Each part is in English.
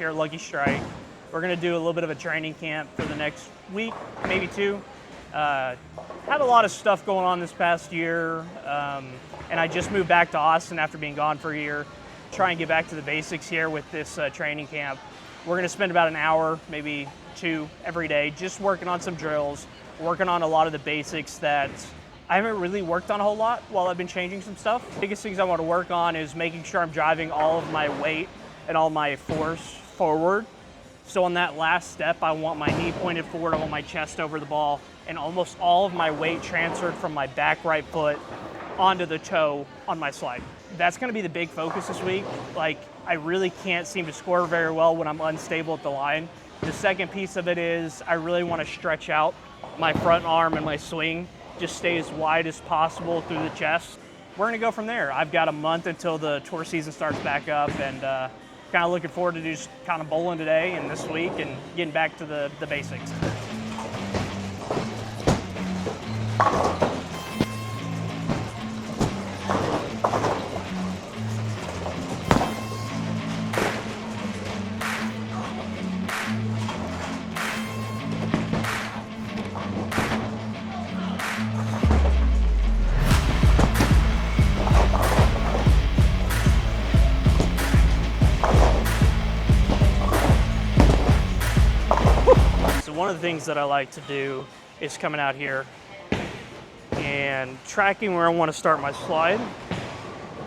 here at Lucky Strike. We're gonna do a little bit of a training camp for the next week, maybe two. Had a lot of stuff going on this past year, and I just moved back to Austin after being gone for a year. Try and get back to the basics here with this training camp. We're gonna spend about an hour, maybe two, every day, just working on some drills, working on a lot of the basics that I haven't really worked on a whole lot while I've been changing some stuff. The biggest things I want to work on is making sure I'm driving all of my weight and all my force forward. So on that last step, I want my knee pointed forward, I want my chest over the ball, and almost all of my weight transferred from my back right foot onto the toe on my slide. That's gonna be the big focus this week. Like, I really can't seem to score very well when I'm unstable at the line. The second piece of it is I really wanna stretch out my front arm and my swing, just stay as wide as possible through the chest. We're gonna go from there. I've got a month until the tour season starts back up, and kind of looking forward to just kind of bowling today and this week and getting back to the basics. One of the things that I like to do is coming out here and tracking where I want to start my slide.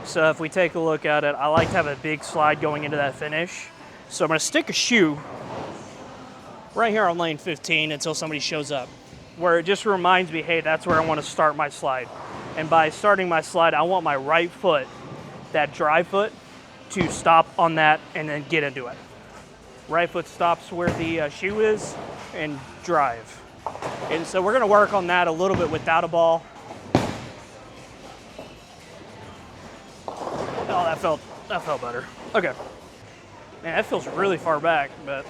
So if we take a look at it, I like to have a big slide going into that finish. So I'm going to stick a shoe right here on lane 15 until somebody shows up, where it just reminds me, hey, that's where I want to start my slide. And by starting my slide, I want my right foot, that drive foot, to stop on that and then get into it. Right foot stops where the shoe is and drive. And so we're gonna work on that a little bit without a ball. Oh, that felt better. Okay. Man, that feels really far back, but.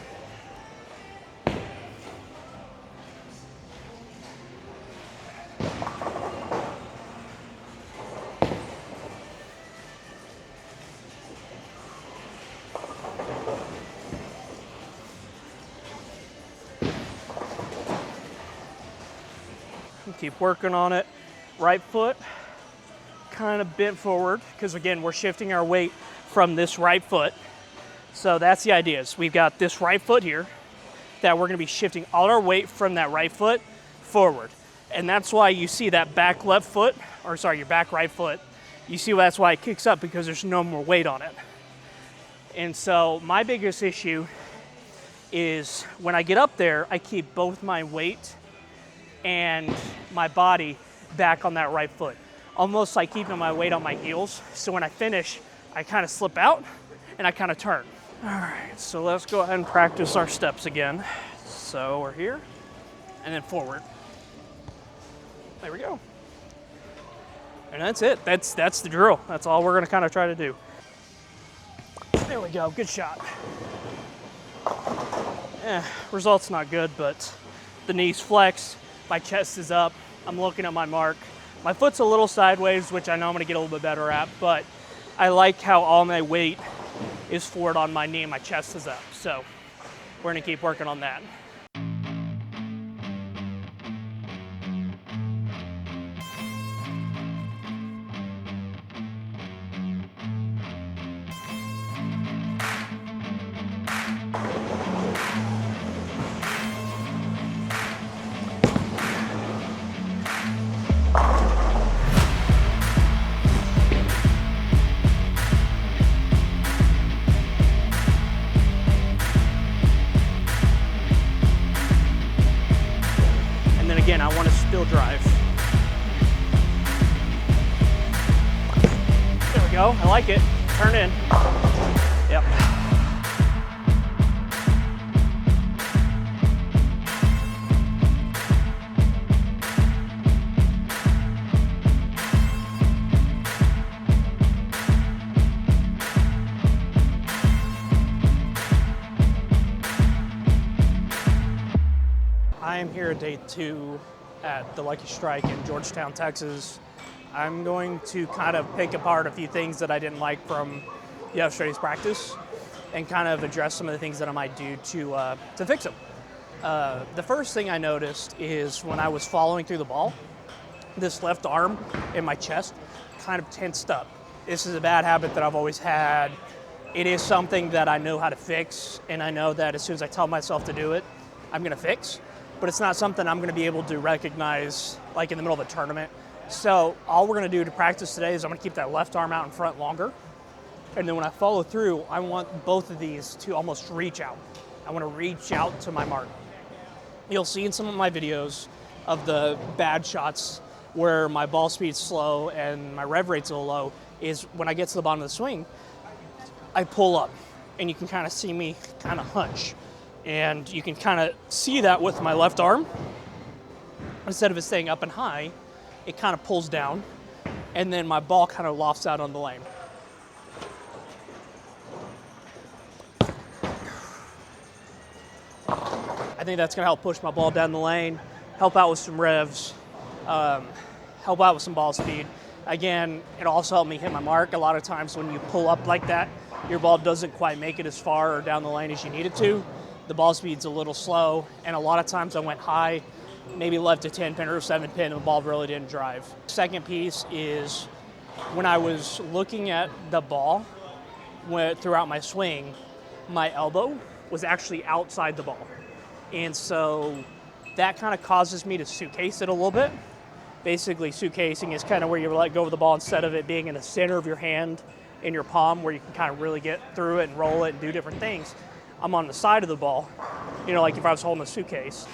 Keep working on it. Right foot kind of bent forward, because again, we're shifting our weight from this right foot. So that's the idea, is we've got this right foot here that we're gonna be shifting all our weight from that right foot forward. And that's why you see that back left foot, or sorry, your back right foot, you see that's why it kicks up, because there's no more weight on it. And so my biggest issue is when I get up there, I keep both my weight and my body back on that right foot, almost like keeping my weight on my heels. So when I finish, I kind of slip out and I kind of turn. All right, so let's go ahead and practice our steps again. So we're here and then forward. There we go. And that's it. That's the drill. That's all we're gonna kind of try to do. There we go, good shot. Result's not good, but the knees flex. My chest is up, I'm looking at my mark. My foot's a little sideways, which I know I'm gonna get a little bit better at, but I like how all my weight is forward on my knee and my chest is up. So we're gonna keep working on that. Again, I want to still drive. There we go, I like it. Turn in. Yep. I am here at day 2 at the Lucky Strike in Georgetown, Texas. I'm going to kind of pick apart a few things that I didn't like from yesterday's practice and kind of address some of the things that I might do to fix them. The first thing I noticed is when I was following through the ball, this left arm in my chest kind of tensed up. This is a bad habit that I've always had. It is something that I know how to fix, and I know that as soon as I tell myself to do it, I'm gonna fix, but it's not something I'm gonna be able to recognize like in the middle of a tournament. So all we're gonna do to practice today is I'm gonna keep that left arm out in front longer, and then when I follow through, I want both of these to almost reach out. I wanna reach out to my mark. You'll see in some of my videos of the bad shots where my ball speed's slow and my rev rate's a little low, is when I get to the bottom of the swing, I pull up, and you can kind of see me kind of hunch. And you can kind of see that with my left arm. Instead of it staying up and high, it kind of pulls down, and then my ball kind of lofts out on the lane. I think that's gonna help push my ball down the lane, help out with some revs, help out with some ball speed. Again, it also helped me hit my mark. A lot of times when you pull up like that, your ball doesn't quite make it as far or down the lane as you need it to. The ball speed's a little slow, and a lot of times I went high, maybe left a 10 pin or a 7 pin, and the ball really didn't drive. Second piece is when I was looking at the ball throughout my swing, my elbow was actually outside the ball. And so that kind of causes me to suitcase it a little bit. Basically, suitcasing is kind of where you let go of the ball instead of it being in the center of your hand in your palm where you can kind of really get through it and roll it and do different things. I'm on the side of the ball, you know, like if I was holding a suitcase.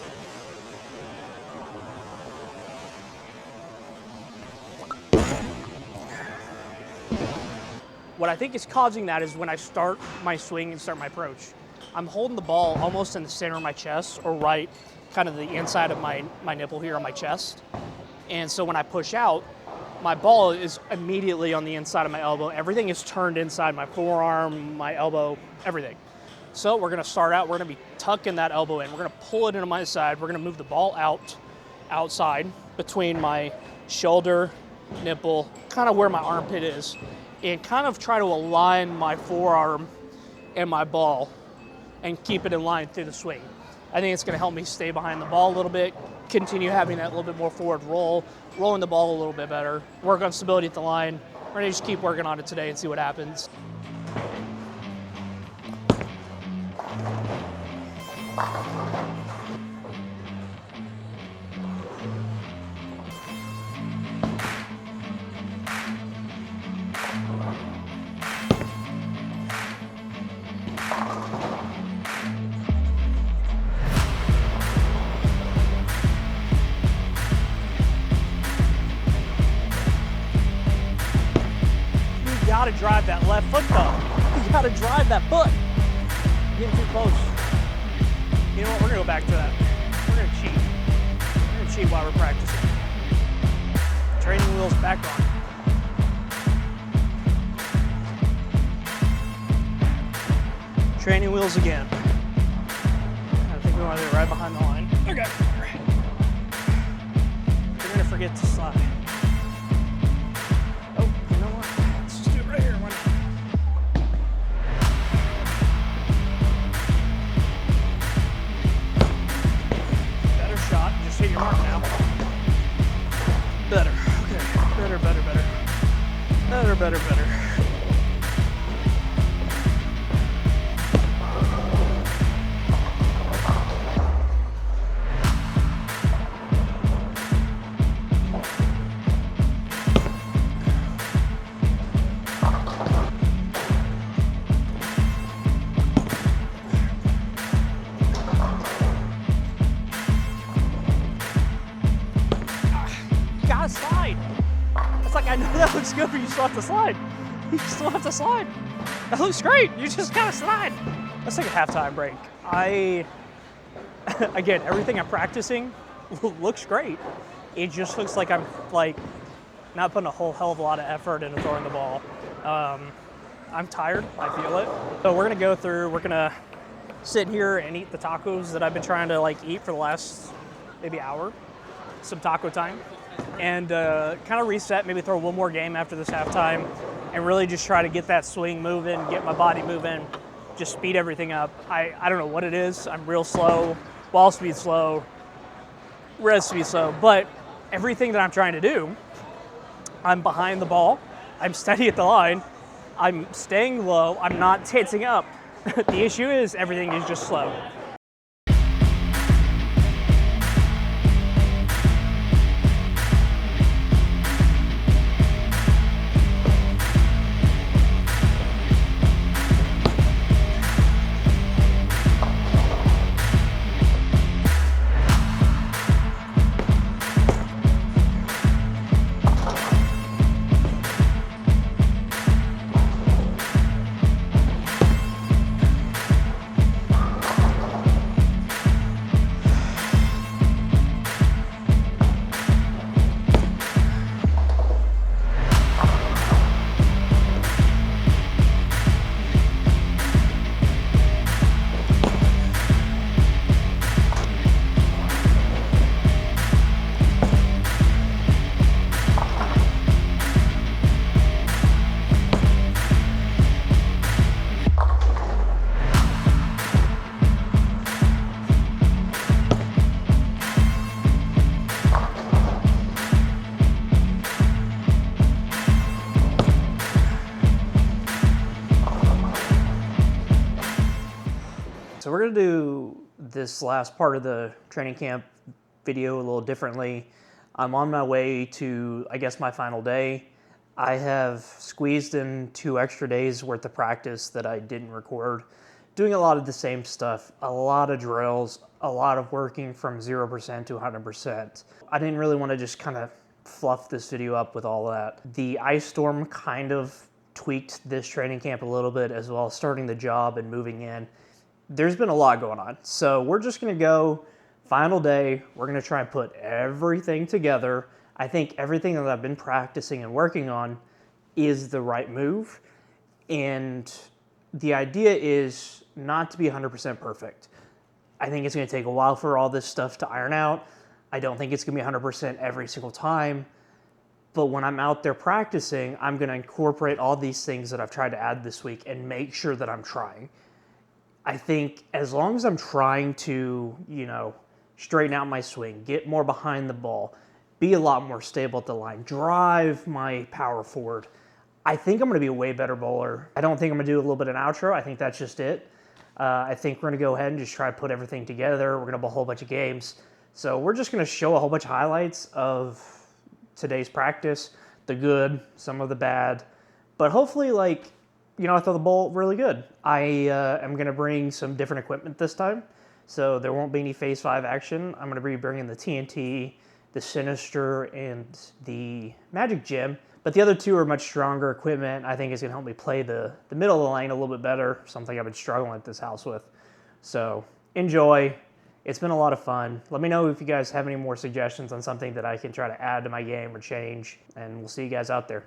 What I think is causing that is when I start my swing and start my approach, I'm holding the ball almost in the center of my chest, or right kind of the inside of my nipple here on my chest. And so when I push out, my ball is immediately on the inside of my elbow. Everything is turned inside my forearm, my elbow, everything. So we're gonna start out, we're gonna be tucking that elbow in. We're gonna pull it into my side. We're gonna move the ball outside between my shoulder, nipple, kind of where my armpit is, and kind of try to align my forearm and my ball and keep it in line through the swing. I think it's gonna help me stay behind the ball a little bit, continue having that little bit more forward roll, rolling the ball a little bit better, work on stability at the line. We're gonna just keep working on it today and see what happens. You gotta drive that left foot though. You gotta drive that foot. Getting too close. You know what, we're gonna go back to that. We're gonna cheat. We're gonna cheat while we're practicing. Training wheels back on. Training wheels again. I think we want to do it right behind the line. Okay. You're gonna forget to slide. Oh, you know what? Let's just do it right here. Why not? Better shot. Just hit your mark now. Better. Okay. Better, better, better. Better, better, better. Gotta slide. It's like, I know that looks good, but you still have to slide. You still have to slide. That looks great. You just gotta slide. Let's take a halftime break. Again, everything I'm practicing looks great. It just looks like I'm not putting a whole hell of a lot of effort into throwing the ball. I'm tired. I feel it. So we're gonna go through. We're gonna sit here and eat the tacos that I've been trying to eat for the last maybe hour. Some taco time. And kind of reset, maybe throw one more game after this halftime, and really just try to get that swing moving, get my body moving, just speed everything up. I don't know what it is. I'm real slow, ball speed slow, res speed slow, but everything that I'm trying to do, I'm behind the ball, I'm steady at the line, I'm staying low, I'm not tensing up. The issue is everything is just slow. So we're gonna do this last part of the training camp video a little differently. I'm on my way to, I guess, my final day. I have squeezed in 2 extra days worth of practice that I didn't record, doing a lot of the same stuff, a lot of drills, a lot of working from 0% to 100%. I didn't really want to just kind of fluff this video up with all that. The ice storm kind of tweaked this training camp a little bit, as well as starting the job and moving in. There's been a lot going on. So we're just gonna go final day. We're gonna try and put everything together. I think everything that I've been practicing and working on is the right move. And the idea is not to be 100% perfect. I think it's gonna take a while for all this stuff to iron out. I don't think it's gonna be 100% every single time. But when I'm out there practicing, I'm gonna incorporate all these things that I've tried to add this week and make sure that I'm trying. I think as long as I'm trying to, straighten out my swing, get more behind the ball, be a lot more stable at the line, drive my power forward, I think I'm going to be a way better bowler. I don't think I'm going to do a little bit of an outro. I think that's just it. I think we're going to go ahead and just try to put everything together. We're going to bowl a whole bunch of games. So we're just going to show a whole bunch of highlights of today's practice, the good, some of the bad, but hopefully I throw the bowl really good. I am going to bring some different equipment this time, so there won't be any Phase 5 action. I'm going to be bringing the TNT, the Sinister, and the Magic Gem, but the other 2 are much stronger equipment. I think it's going to help me play the middle of the lane a little bit better, something I've been struggling at this house with. So enjoy. It's been a lot of fun. Let me know if you guys have any more suggestions on something that I can try to add to my game or change, and we'll see you guys out there.